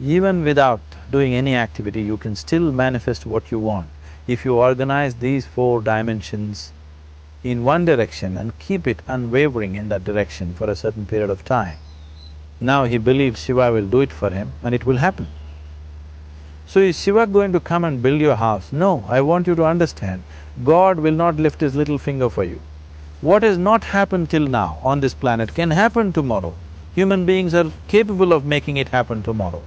Even without doing any activity, you can still manifest what you want if you organize these four dimensions in one direction and keep it unwavering in that direction for a certain period of time. Now he believes Shiva will do it for him and it will happen. So is Shiva going to come and build your house? No, I want you to understand, God will not lift his little finger for you. What has not happened till now on this planet can happen tomorrow. Human beings are capable of making it happen tomorrow.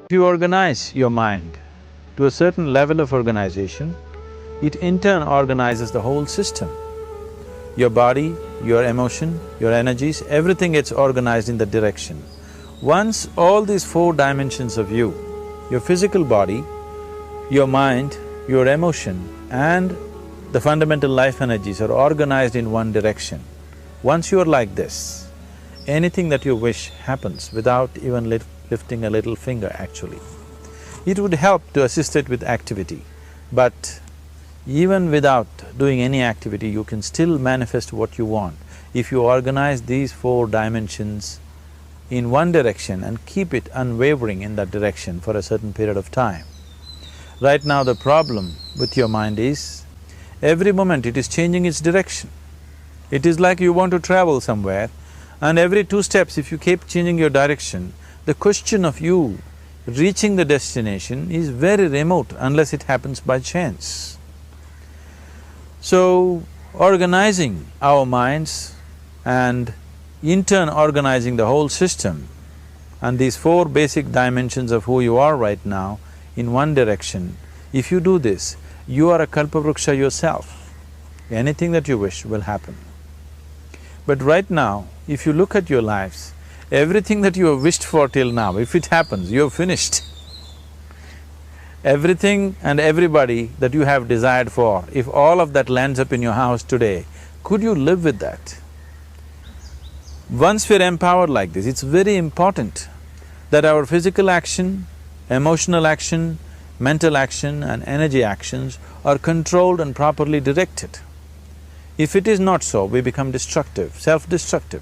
If you organize your mind to a certain level of organization, it in turn organizes the whole system. Your body, your emotion, your energies, everything gets organized in that direction. Once all these four dimensions of you, your physical body, your mind, your emotion and the fundamental life energies are organized in one direction, once you are like this, anything that you wish happens without even lifting a little finger actually. It would help to assist it with activity, but even without doing any activity, you can still manifest what you want if you organize these four dimensions in one direction and keep it unwavering in that direction for a certain period of time. Right now the problem with your mind is, every moment it is changing its direction. It is like you want to travel somewhere and every 2 steps if you keep changing your direction, the question of you reaching the destination is very remote unless it happens by chance. So, organizing our minds and in turn organizing the whole system and these four basic dimensions of who you are right now in one direction, if you do this, you are a kalpavruksha yourself. Anything that you wish will happen. But right now, if you look at your lives, everything that you have wished for till now, if it happens, you have finished. Everything and everybody that you have desired for, if all of that lands up in your house today, could you live with that? Once we're empowered like this, it's very important that our physical action, emotional action, mental action and energy actions are controlled and properly directed. If it is not so, we become destructive, self-destructive.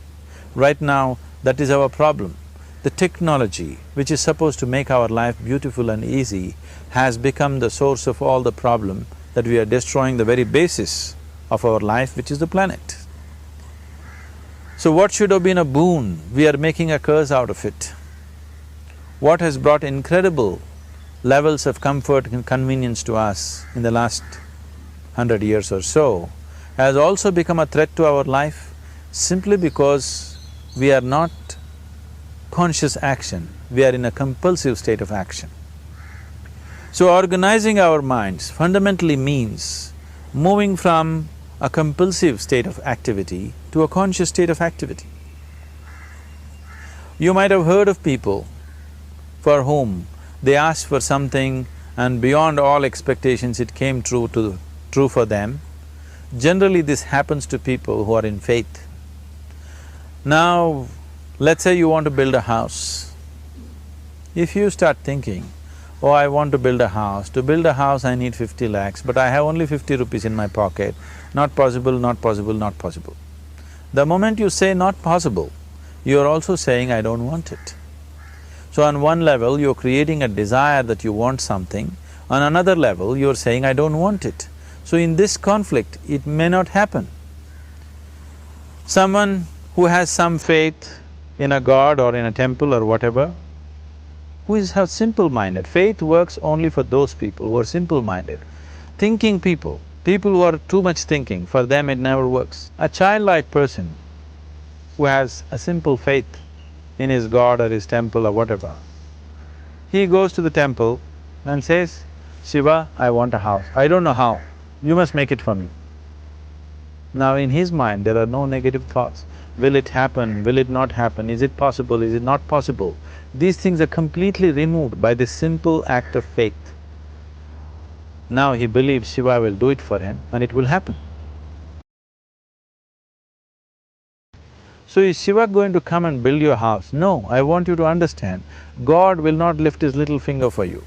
Right now, that is our problem. The technology, which is supposed to make our life beautiful and easy, has become the source of all the problem that we are destroying the very basis of our life, which is the planet. So what should have been a boon, we are making a curse out of it. What has brought incredible levels of comfort and convenience to us in the last 100 years or so has also become a threat to our life simply because we are not conscious action, we are in a compulsive state of action. So organizing our minds fundamentally means moving from a compulsive state of activity to a conscious state of activity. You might have heard of people for whom they asked for something and beyond all expectations it came true for them. Generally this happens to people who are in faith. Now, let's say you want to build a house. If you start thinking, oh, I want to build a house, to build a house I need 50 lakhs, but I have only 50 rupees in my pocket, not possible, not possible, not possible. The moment you say not possible, you are also saying I don't want it. So on one level, you're creating a desire that you want something, on another level, you're saying I don't want it. So in this conflict, it may not happen. Someone who has some faith in a god or in a temple or whatever, who is simple-minded, faith works only for those people who are simple-minded. Thinking people who are too much thinking, for them it never works. A childlike person who has a simple faith in his god or his temple or whatever, he goes to the temple and says, Shiva, I want a house. I don't know how, you must make it for me. Now in his mind there are no negative thoughts. Will it happen? Will it not happen? Is it possible? Is it not possible? These things are completely removed by this simple act of faith. Now he believes Shiva will do it for him and it will happen. So is Shiva going to come and build your house? No, I want you to understand, God will not lift his little finger for you.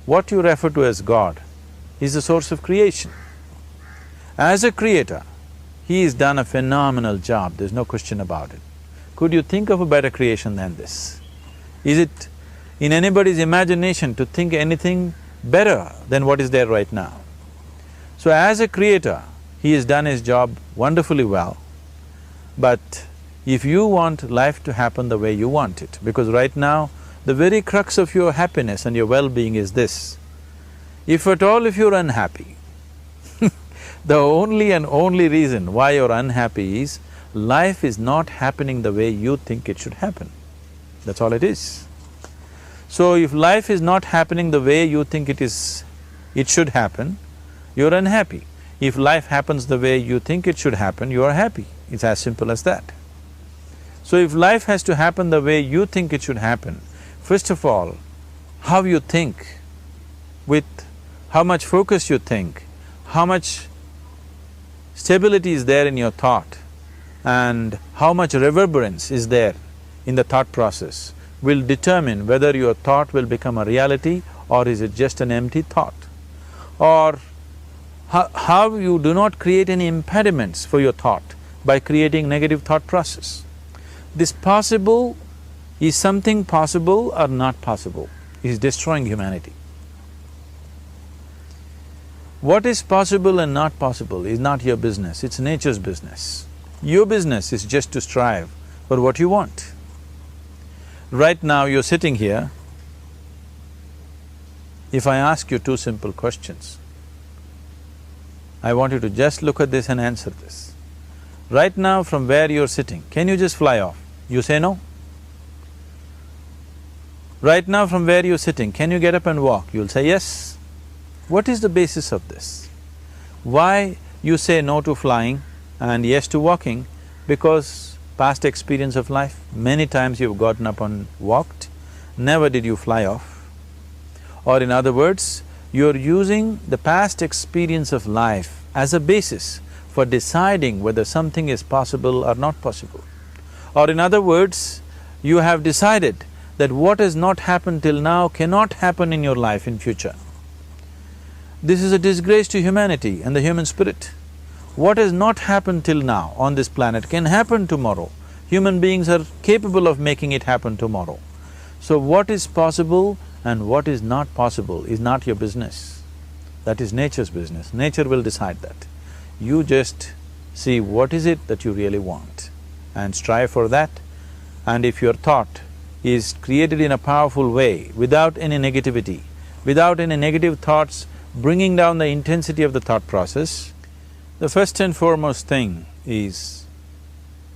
What you refer to as God is the source of creation. As a creator, he has done a phenomenal job, there's no question about it. Could you think of a better creation than this? Is it in anybody's imagination to think anything better than what is there right now? So as a creator, he has done his job wonderfully well, but if you want life to happen the way you want it, because right now, the very crux of your happiness and your well-being is this: if at all if you're unhappy, the only and only reason why you're unhappy is life is not happening the way you think it should happen. That's all it is. So if life is not happening the way you think it should happen, you're unhappy. If life happens the way you think it should happen, you are happy. It's as simple as that. So if life has to happen the way you think it should happen, first of all, how you think, with how much focus you think, how much stability is there in your thought, and how much reverberance is there in the thought process will determine whether your thought will become a reality or is it just an empty thought. Or how you do not create any impediments for your thought by creating negative thought process. This possible is something possible or not possible, is destroying humanity. What is possible and not possible is not your business, it's nature's business. Your business is just to strive for what you want. Right now you're sitting here, if I ask you two simple questions, I want you to just look at this and answer this. Right now from where you're sitting, can you just fly off? You say no. Right now from where you're sitting, can you get up and walk? You'll say yes. What is the basis of this? Why you say no to flying and yes to walking? Because past experience of life, many times you've gotten up and walked, never did you fly off. Or in other words, you're using the past experience of life as a basis for deciding whether something is possible or not possible. Or in other words, you have decided that what has not happened till now cannot happen in your life in future. This is a disgrace to humanity and the human spirit. What has not happened till now on this planet can happen tomorrow. Human beings are capable of making it happen tomorrow. So what is possible and what is not possible is not your business. That is nature's business. Nature will decide that. You just see what is it that you really want and strive for that. And if your thought is created in a powerful way, without any negativity, without any negative thoughts bringing down the intensity of the thought process, the first and foremost thing is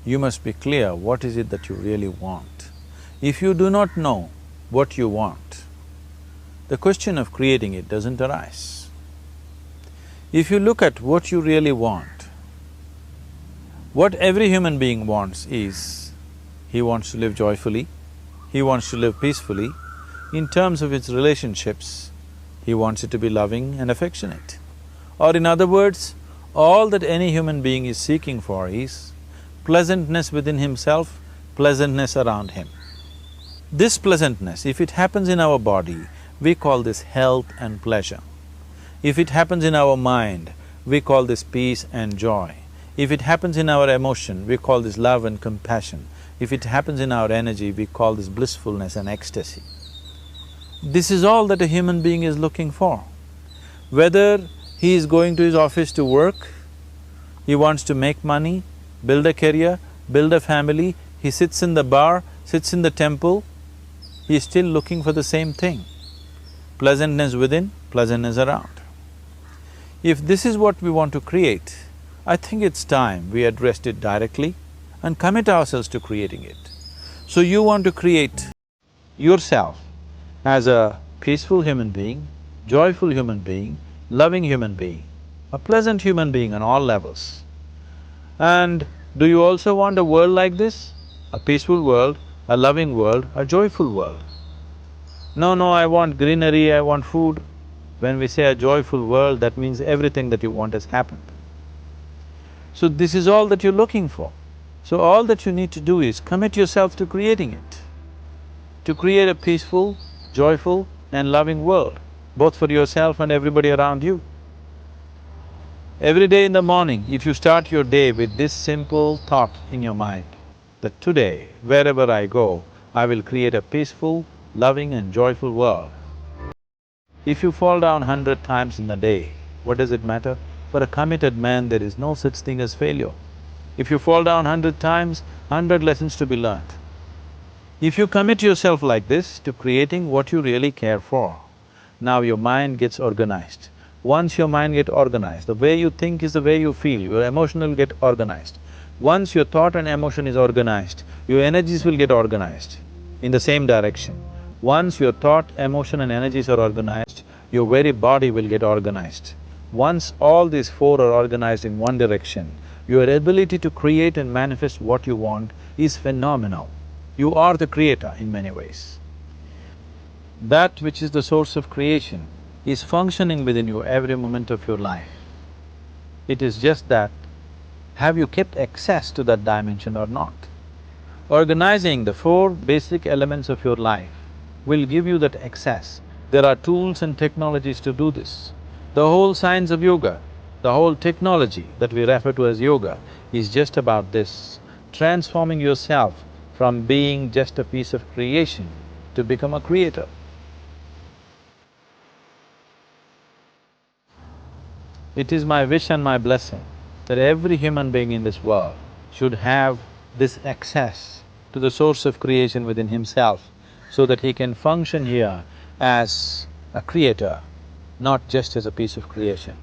you must be clear what is it that you really want. If you do not know what you want, the question of creating it doesn't arise. If you look at what you really want, what every human being wants is, he wants to live joyfully, he wants to live peacefully. In terms of its relationships, he wants it to be loving and affectionate. Or in other words, all that any human being is seeking for is pleasantness within himself, pleasantness around him. This pleasantness, if it happens in our body, we call this health and pleasure. If it happens in our mind, we call this peace and joy. If it happens in our emotion, we call this love and compassion. If it happens in our energy, we call this blissfulness and ecstasy. This is all that a human being is looking for. Whether he is going to his office to work, he wants to make money, build a career, build a family, he sits in the bar, sits in the temple, he is still looking for the same thing. Pleasantness within, pleasantness around. If this is what we want to create, I think it's time we addressed it directly and commit ourselves to creating it. So you want to create yourself as a peaceful human being, joyful human being, loving human being, a pleasant human being on all levels. And do you also want a world like this? A peaceful world, a loving world, a joyful world? No, I want greenery, I want food. When we say a joyful world, that means everything that you want has happened. So this is all that you're looking for. So all that you need to do is commit yourself to creating it, to create a peaceful, joyful and loving world, both for yourself and everybody around you. Every day in the morning, if you start your day with this simple thought in your mind, that today, wherever I go, I will create a peaceful, loving and joyful world. If you fall down 100 times in a day, what does it matter? For a committed man, there is no such thing as failure. If you fall down 100 times, 100 lessons to be learnt. If you commit yourself like this to creating what you really care for, now your mind gets organized. Once your mind gets organized, the way you think is the way you feel, your emotion will get organized. Once your thought and emotion is organized, your energies will get organized in the same direction. Once your thought, emotion and energies are organized, your very body will get organized. Once all these four are organized in one direction, your ability to create and manifest what you want is phenomenal. You are the creator in many ways. That which is the source of creation is functioning within you every moment of your life. It is just that, have you kept access to that dimension or not? Organizing the four basic elements of your life will give you that access. There are tools and technologies to do this. The whole science of yoga, the whole technology that we refer to as yoga is just about this, transforming yourself from being just a piece of creation to become a creator. It is my wish and my blessing that every human being in this world should have this access to the source of creation within himself so that he can function here as a creator, not just as a piece of creation.